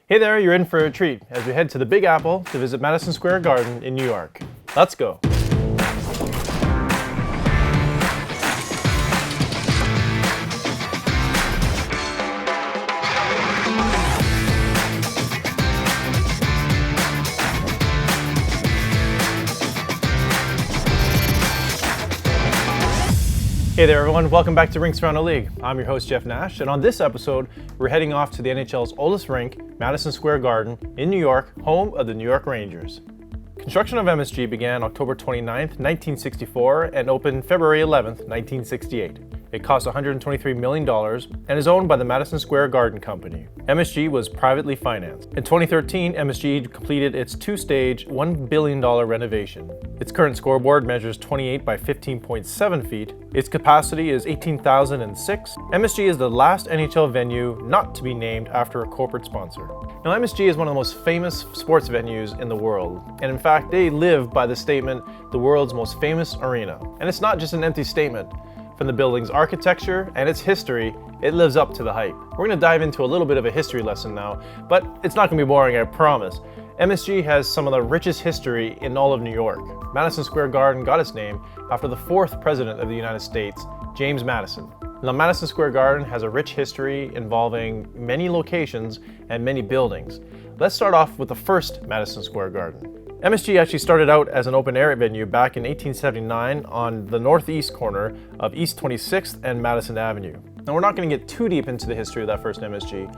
Hey there, you're in for a treat as we head to the Big Apple to visit Madison Square Garden in New York. Let's go. Hey there everyone, welcome back to Rinks Around the League. I'm your host Jeff Nash, and on this episode, we're heading off to the NHL's oldest rink, Madison Square Garden in New York, home of the New York Rangers. Construction of MSG began October 29, 1964 and opened February 11, 1968. It cost $123 million and is owned by the Madison Square Garden Company. MSG was privately financed. In 2013, MSG completed its two-stage, $1 billion renovation. Its current scoreboard measures 28 by 15.7 feet. Its capacity is 18,006. MSG is the last NHL venue not to be named after a corporate sponsor. Now, MSG is one of the most famous sports venues in the world, and in fact, they live by the statement, the world's most famous arena. And it's not just an empty statement. From the building's architecture and its history, it lives up to the hype. We're going to dive into a little bit of a history lesson now, but it's not going to be boring, I promise. MSG has some of the richest history in all of New York. Madison Square Garden got its name after the fourth president of the United States, James Madison. Now, Madison Square Garden has a rich history involving many locations and many buildings. Let's start off with the first Madison Square Garden. MSG actually started out as an open-air venue back in 1879 on the northeast corner of East 26th and Madison Avenue. Now, we're not going to get too deep into the history of that first MSG,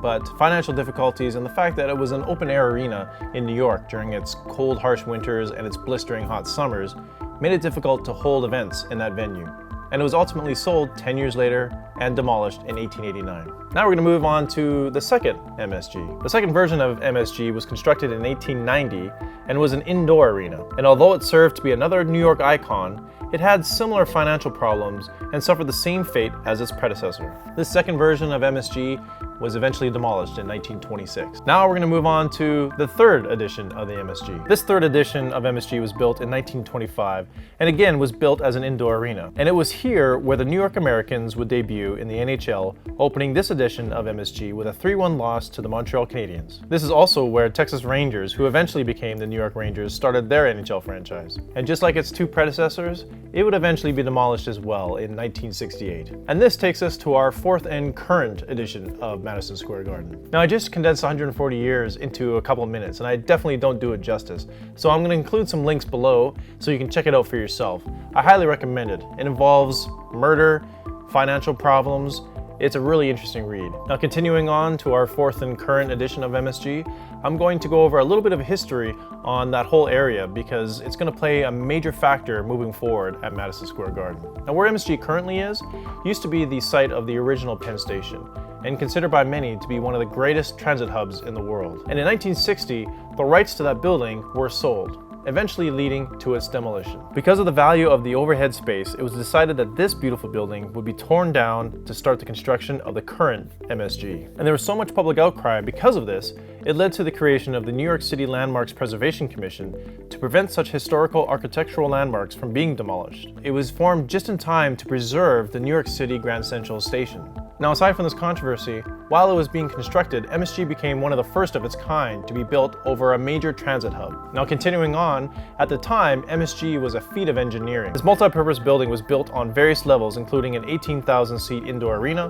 but financial difficulties and the fact that it was an open-air arena in New York during its cold, harsh winters and its blistering hot summers made it difficult to hold events in that venue. And it was ultimately sold 10 years later and demolished in 1889. Now we're going to move on to the second MSG. The second version of MSG was constructed in 1890 and was an indoor arena. And although it served to be another New York icon, it had similar financial problems and suffered the same fate as its predecessor. This second version of MSG was eventually demolished in 1926. Now we're going to move on to the third edition of the MSG. This third edition of MSG was built in 1925 and again was built as an indoor arena. And it was here where the New York Americans would debut in the NHL, opening this edition of MSG with a 3-1 loss to the Montreal Canadiens. This is also where Texas Rangers, who eventually became the New York Rangers, started their NHL franchise. And just like its two predecessors, it would eventually be demolished as well in 1968. And this takes us to our fourth and current edition of Madison Square Garden. Now, I just condensed 140 years into a couple minutes, and I definitely don't do it justice. So I'm going to include some links below so you can check it out for yourself. I highly recommend it. It involves murder, financial problems. It's a really interesting read. Now, continuing on to our fourth and current edition of MSG, I'm going to go over a little bit of history on that whole area because it's going to play a major factor moving forward at Madison Square Garden. Now, where MSG currently is used to be the site of the original Penn station and considered by many to be one of the greatest transit hubs in the world. And in 1960, the rights to that building were sold, eventually leading to its demolition. Because of the value of the overhead space, it was decided that this beautiful building would be torn down to start the construction of the current MSG. And there was so much public outcry because of this, it led to the creation of the New York City Landmarks Preservation Commission to prevent such historical architectural landmarks from being demolished. It was formed just in time to preserve the New York City Grand Central Station. Now, aside from this controversy, while it was being constructed, MSG became one of the first of its kind to be built over a major transit hub. Now, continuing on, at the time, MSG was a feat of engineering. This multi-purpose building was built on various levels, including an 18,000-seat indoor arena,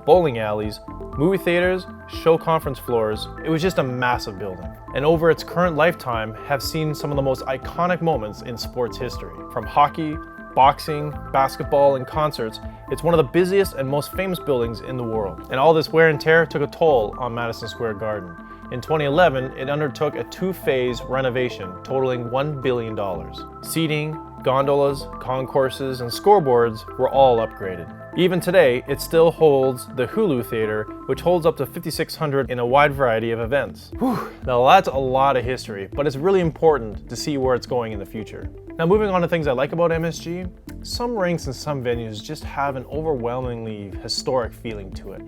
bowling alleys, movie theaters, show conference floors. It was just a massive building. And over its current lifetime, have seen some of the most iconic moments in sports history. From hockey, boxing, basketball, and concerts, it's one of the busiest and most famous buildings in the world. And all this wear and tear took a toll on Madison Square Garden. In 2011, it undertook a two-phase renovation totaling $1 billion. Seating, gondolas, concourses, and scoreboards were all upgraded. Even today, it still holds the Hulu Theater, which holds up to 5,600 in a wide variety of events. Whew. Now that's a lot of history, but it's really important to see where it's going in the future. Now, moving on to things I like about MSG, some rinks and some venues just have an overwhelmingly historic feeling to it.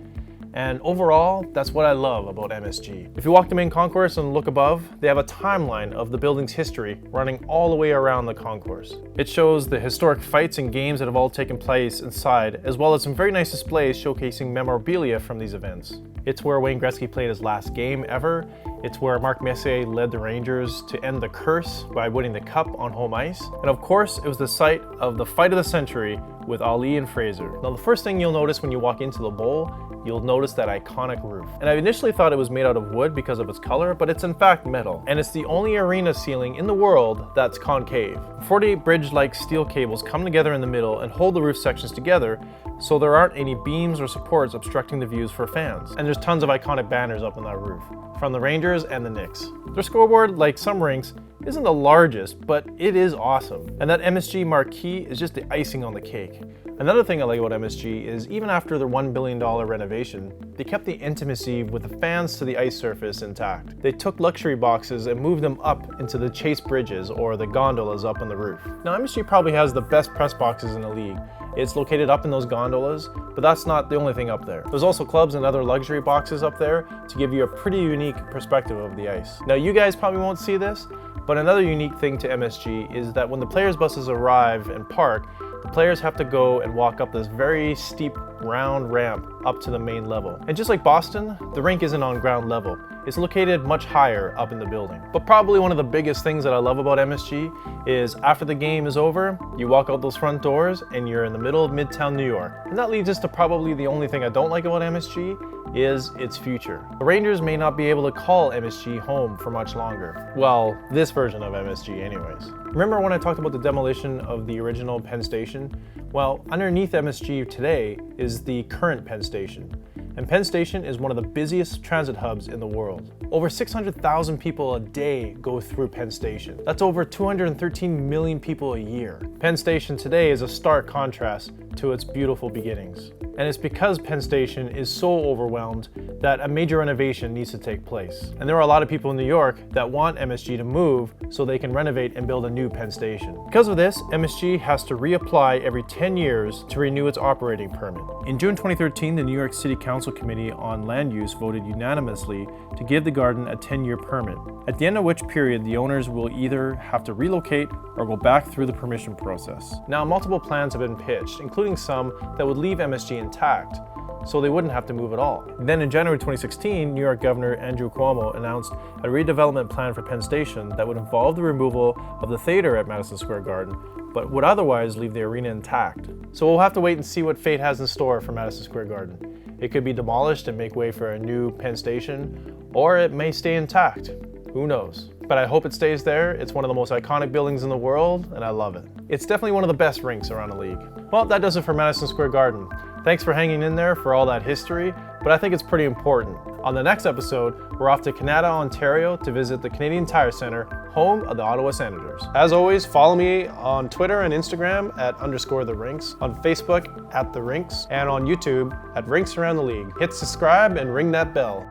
And overall, that's what I love about MSG. If you walk the main concourse and look above, they have a timeline of the building's history running all the way around the concourse. It shows the historic fights and games that have all taken place inside, as well as some very nice displays showcasing memorabilia from these events. It's where Wayne Gretzky played his last game ever. It's where Mark Messier led the Rangers to end the curse by winning the cup on home ice. And of course, it was the site of the fight of the century with Ali and Fraser. Now, the first thing you'll notice when you walk into the bowl, you'll notice that iconic roof. And I initially thought it was made out of wood because of its color, but it's in fact metal. And it's the only arena ceiling in the world that's concave. 48 bridge-like steel cables come together in the middle and hold the roof sections together, so there aren't any beams or supports obstructing the views for fans. And there's tons of iconic banners up on that roof, from the Rangers and the Knicks. Their scoreboard, like some rinks, isn't the largest, but it is awesome. And that MSG marquee is just the icing on the cake. Another thing I like about MSG is even after their $1 billion renovation, they kept the intimacy with the fans to the ice surface intact. They took luxury boxes and moved them up into the chase bridges or the gondolas up on the roof. Now, MSG probably has the best press boxes in the league. It's located up in those gondolas, but that's not the only thing up there. There's also clubs and other luxury boxes up there to give you a pretty unique perspective of the ice. Now, you guys probably won't see this, but another unique thing to MSG is that when the players' buses arrive and park, the players have to go and walk up this very steep round ramp up to the main level. And just like Boston, the rink isn't on ground level. It's located much higher up in the building. But probably one of the biggest things that I love about MSG is after the game is over, you walk out those front doors and you're in the middle of Midtown New York. And that leads us to probably the only thing I don't like about MSG is its future. The Rangers may not be able to call MSG home for much longer. Well, this version of MSG anyways. Remember when I talked about the demolition of the original Penn Station? Well, underneath MSG today is the current Penn Station. And Penn Station is one of the busiest transit hubs in the world. Over 600,000 people a day go through Penn Station. That's over 213 million people a year. Penn Station today is a stark contrast to its beautiful beginnings. And it's because Penn Station is so overwhelmed that a major renovation needs to take place. And there are a lot of people in New York that want MSG to move so they can renovate and build a new Penn Station. Because of this, MSG has to reapply every 10 years to renew its operating permit. In June 2013, the New York City Council Committee on Land Use voted unanimously to give the garden a 10-year permit, at the end of which period the owners will either have to relocate or go back through the permission process. Now, multiple plans have been pitched, including some that would leave MSG intact, so they wouldn't have to move at all. Then in January 2016, New York Governor Andrew Cuomo announced a redevelopment plan for Penn Station that would involve the removal of the theater at Madison Square Garden, but would otherwise leave the arena intact. So we'll have to wait and see what fate has in store for Madison Square Garden. It could be demolished and make way for a new Penn Station, or it may stay intact. Who knows? But I hope it stays there. It's one of the most iconic buildings in the world, and I love it. It's definitely one of the best rinks around the league. Well, that does it for Madison Square Garden. Thanks for hanging in there for all that history, but I think it's pretty important. On the next episode, we're off to Canada, Ontario to visit the Canadian Tire Centre, home of the Ottawa Senators. As always, follow me on Twitter and Instagram at _the_Rinks, on Facebook at the Rinks, and on YouTube at Rinks Around the League. Hit subscribe and ring that bell.